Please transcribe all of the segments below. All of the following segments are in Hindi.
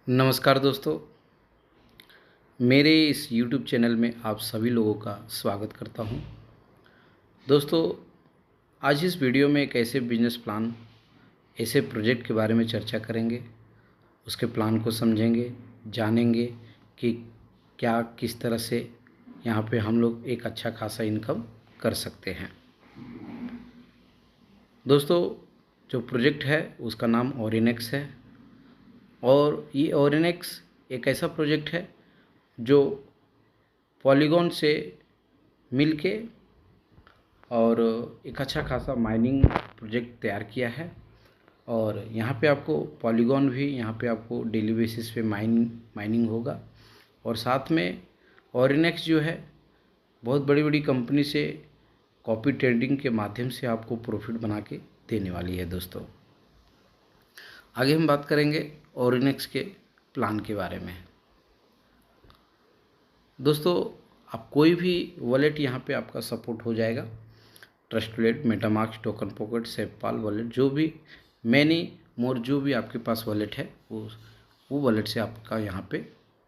नमस्कार दोस्तों, मेरे इस YouTube चैनल में आप सभी लोगों का स्वागत करता हूं। दोस्तों, आज इस वीडियो में एक ऐसे बिजनेस प्लान, ऐसे प्रोजेक्ट के बारे में चर्चा करेंगे। उसके प्लान को समझेंगे, जानेंगे कि क्या किस तरह से यहाँ पे हम लोग एक अच्छा खासा इनकम कर सकते हैं। दोस्तों, जो प्रोजेक्ट है उसका नाम ओरिनेक्स है और ये ओरिनेक्स एक ऐसा प्रोजेक्ट है जो पॉलीगॉन से मिलके और एक अच्छा खासा माइनिंग प्रोजेक्ट तैयार किया है। और यहाँ पे आपको पॉलीगॉन भी यहाँ पे आपको डेली बेसिस पे माइनिंग होगा। और साथ में ओरिनेक्स जो है बहुत बड़ी बड़ी कंपनी से कॉपी ट्रेडिंग के माध्यम से आपको प्रॉफिट बना के देने वाली है। दोस्तों, आगे हम बात करेंगे ओरिनेक्स के प्लान के बारे में। दोस्तों, आप कोई भी वॉलेट यहाँ पे आपका सपोर्ट हो जाएगा। Trust Wallet, MetaMask, Token Pocket, SafePal wallet, जो भी मैनी मोर जो भी आपके पास वॉलेट है वो वॉलेट से आपका यहाँ पे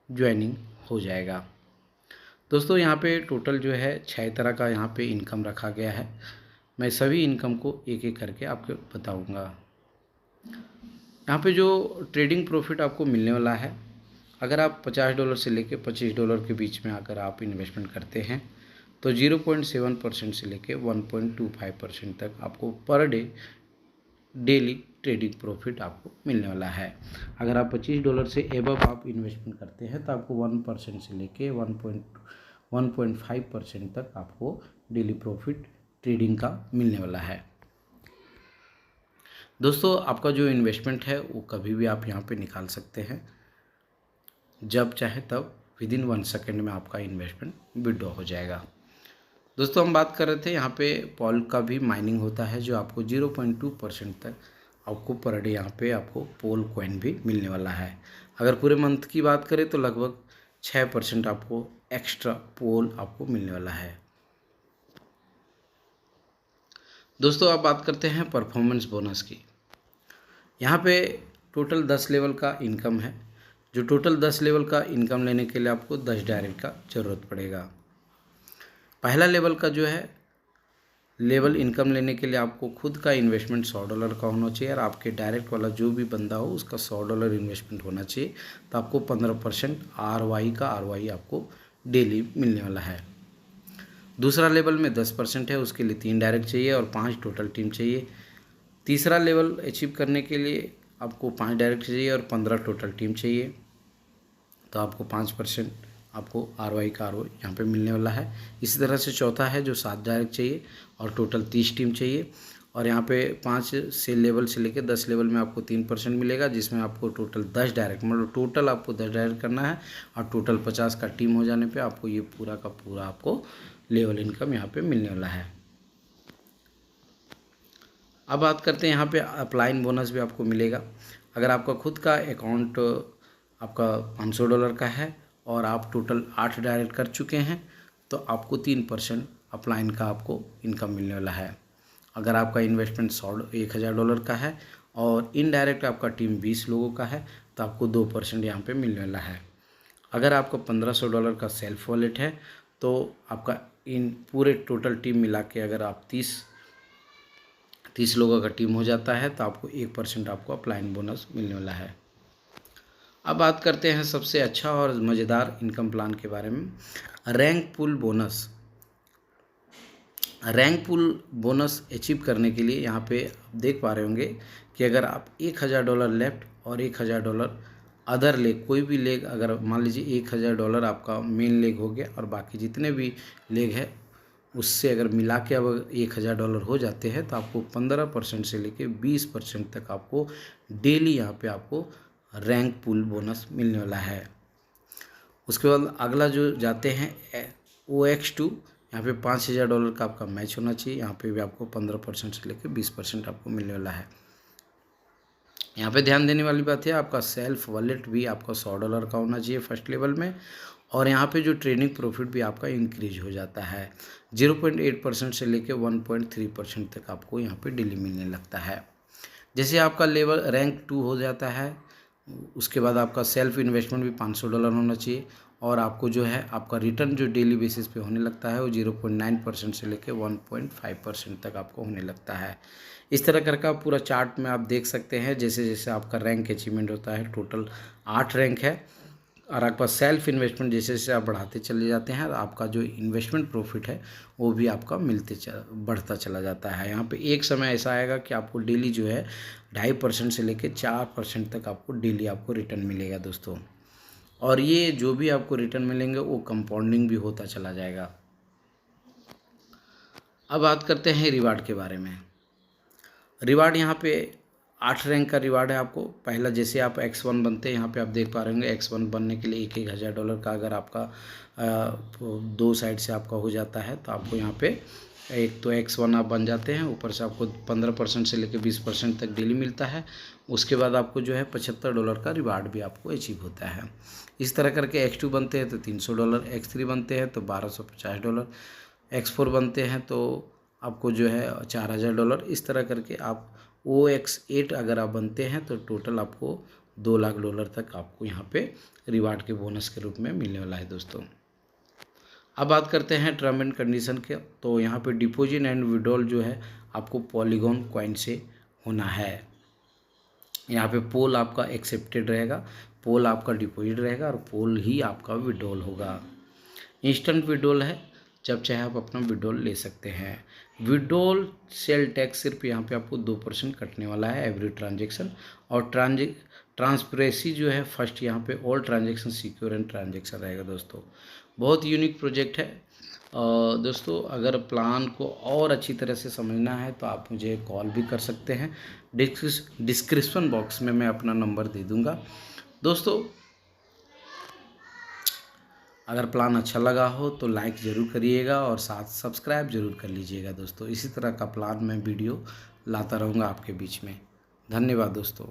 ज्वाइनिंग हो जाएगा। दोस्तों, यहाँ पे टोटल जो है 6 तरह का यहाँ पे इनकम रखा गया है। मैं सभी इनकम को एक एक करके आपको बताऊँगा। यहाँ पे जो ट्रेडिंग प्रॉफिट आपको मिलने वाला है, अगर आप $50 से लेकर $25 के बीच में अगर आप इन्वेस्टमेंट करते हैं तो 0.7% से लेकर 1.25% तक आपको per day daily trading profit आपको मिलने वाला है। अगर आप $25 से एबव आप इन्वेस्टमेंट करते हैं तो आपको 1% से लेके 1.5% तक आपको डेली प्रॉफिट ट्रेडिंग का मिलने वाला है। दोस्तों, आपका जो इन्वेस्टमेंट है वो कभी भी आप यहाँ पे निकाल सकते हैं, जब चाहे तब विदिन 1 सेकेंड में आपका इन्वेस्टमेंट विड्रॉ हो जाएगा। दोस्तों, हम बात कर रहे थे यहाँ पे पॉल का भी माइनिंग होता है, जो आपको 0.2% तक आपको पर डे यहाँ पे आपको पोल कॉइन भी मिलने वाला है। अगर पूरे मंथ की बात करें तो लगभग 6% आपको एक्स्ट्रा पोल आपको मिलने वाला है। दोस्तों, अब बात करते हैं परफॉर्मेंस बोनस की। यहाँ पे टोटल 10 लेवल का इनकम है। जो टोटल 10 लेवल का इनकम लेने के लिए आपको 10 डायरेक्ट का ज़रूरत पड़ेगा। पहला लेवल का जो है लेवल इनकम लेने के लिए आपको खुद का इन्वेस्टमेंट $100 का होना चाहिए और आपके डायरेक्ट वाला जो भी बंदा हो उसका $100 इन्वेस्टमेंट होना चाहिए। तो आपको 15% ROI का ROI आपको डेली मिलने वाला है। दूसरा लेवल में 10% है, उसके लिए 3 डायरेक्ट चाहिए और 5 टोटल टीम चाहिए। तीसरा लेवल अचीव करने के लिए आपको 5 डायरेक्ट चाहिए और 15 टोटल टीम चाहिए। तो आपको 5% आपको ROI का ROI यहाँ पे मिलने वाला है। इसी तरह से चौथा है जो 7 डायरेक्ट चाहिए और टोटल 30 टीम चाहिए। और यहाँ पे 5 से लेवल से लेकर 10 लेवल में आपको 3% मिलेगा, जिसमें आपको टोटल 10 डायरेक्ट, मतलब टोटल आपको 10 डायरेक्ट करना है और टोटल 50 का टीम हो जाने पे आपको ये पूरा का पूरा आपको लेवल इनकम यहाँ पे मिलने वाला है। अब बात करते हैं यहाँ पे अपलाइन बोनस भी आपको मिलेगा। अगर आपका खुद का अकाउंट आपका $500 का है और आप टोटल 8 डायरेक्ट कर चुके हैं तो आपको 3% अपलाइन का आपको इनकम मिलने वाला है। अगर आपका इन्वेस्टमेंट $1000 का है और इनडायरेक्ट आपका टीम 20 लोगों का है तो आपको 2% यहाँ पे मिलने वाला है। अगर आपका $1500 का सेल्फ वॉलेट है तो आपका इन पूरे टोटल टीम मिला के अगर आप 30 लोगों का टीम हो जाता है तो आपको 1% आपको अपलाइन बोनस मिलने वाला है। अब बात करते हैं सबसे अच्छा और मज़ेदार इनकम प्लान के बारे में, रैंक पुल बोनस। रैंक पुल बोनस अचीव करने के लिए यहाँ पे आप देख पा रहे होंगे कि अगर आप $1000 लेफ्ट और $1000 अदर लेग, कोई भी लेग, अगर मान लीजिए $1000 आपका मेन लेग हो गया और बाकी जितने भी लेग है उससे अगर मिला के अब $1000 हो जाते हैं तो आपको 15% से लेके 20% तक आपको डेली यहाँ पे आपको रैंक पुल बोनस मिलने वाला है। उसके बाद अगला जो जाते हैं OX2, यहाँ पे $5000 का आपका मैच होना चाहिए। यहाँ पे भी आपको 15% से लेकर 20% आपको मिलने वाला है। यहाँ पे ध्यान देने वाली बात है, आपका सेल्फ वॉलेट भी आपका $100 का होना चाहिए फर्स्ट लेवल में। और यहाँ पे जो ट्रेडिंग प्रॉफिट भी आपका इंक्रीज हो जाता है, 0.8% से लेकर 1.3% तक आपको यहाँ पे डेली मिलने लगता है। जैसे आपका लेवल रैंक 2 हो जाता है उसके बाद आपका सेल्फ इन्वेस्टमेंट भी $500 होना चाहिए और आपको जो है आपका रिटर्न जो डेली बेसिस पे होने लगता है वो 0.9% से लेकर 1.5% तक आपको होने लगता है। इस तरह करके आप पूरा चार्ट में आप देख सकते हैं जैसे जैसे आपका रैंक अचीवमेंट होता है। टोटल 8 रैंक है और आपका सेल्फ इन्वेस्टमेंट जैसे जैसे आप बढ़ाते चले जाते हैं आपका जो इन्वेस्टमेंट प्रॉफिट है वो भी आपका बढ़ता चला जाता है। यहाँ पे एक समय ऐसा आएगा कि आपको डेली जो है 2.5% से लेकर 4% तक आपको डेली आपको रिटर्न मिलेगा दोस्तों। और ये जो भी आपको रिटर्न मिलेंगे वो कंपाउंडिंग भी होता चला जाएगा। अब बात करते हैं रिवार्ड के बारे में। रिवार्ड यहाँ पे 8 रैंक का रिवार्ड है आपको। पहला जैसे आप X1 बनते हैं, यहाँ पे आप देख पा रहे होंगे X1 बनने के लिए 1,000 डॉलर का अगर आपका 2 साइड से आपका हो जाता है तो आपको यहाँ पे एक तो X1 आप बन जाते हैं, ऊपर से आपको 15% से लेकर 20% तक डेली मिलता है। उसके बाद आपको जो है $75 का रिवार्ड भी आपको अचीव होता है। इस तरह करके X2 बनते हैं तो $300, X3 बनते हैं तो $1250, X4 बनते हैं तो आपको जो है $4,000। इस तरह करके आप OX8 अगर आप बनते हैं तो टोटल आपको $2,00,000 तक आपको यहाँ पे रिवार्ड के बोनस के रूप में मिलने वाला है दोस्तों। अब बात करते हैं टर्म एंड कंडीशन के। तो यहाँ पे डिपॉजिट एंड विड्रॉल जो है आपको पॉलीगॉन कॉइन से होना है। यहाँ पे पोल आपका एक्सेप्टेड रहेगा, पोल आपका डिपॉजिट रहेगा और पोल ही आपका विड्रॉल होगा। इंस्टेंट विड्रॉल है, जब चाहे आप अपना विड्रॉल ले सकते हैं। विड्रॉल सेल टैक्स सिर्फ यहाँ पे आपको 2% कटने वाला है एवरी ट्रांजेक्शन। और ट्रांसपेरेंसी जो है फर्स्ट यहाँ पे all transaction secure and transaction रहेगा दोस्तों। बहुत यूनिक प्रोजेक्ट है। दोस्तों अगर प्लान को और अच्छी तरह से समझना है तो आप मुझे कॉल भी कर सकते हैं। डिस्क्रिप्शन बॉक्स में मैं अपना नंबर दे दूँगा। दोस्तों अगर प्लान अच्छा लगा हो तो लाइक ज़रूर करिएगा और साथ सब्सक्राइब ज़रूर कर लीजिएगा दोस्तों। इसी तरह का प्लान मैं वीडियो लाता रहूँगा आपके बीच में। धन्यवाद दोस्तों।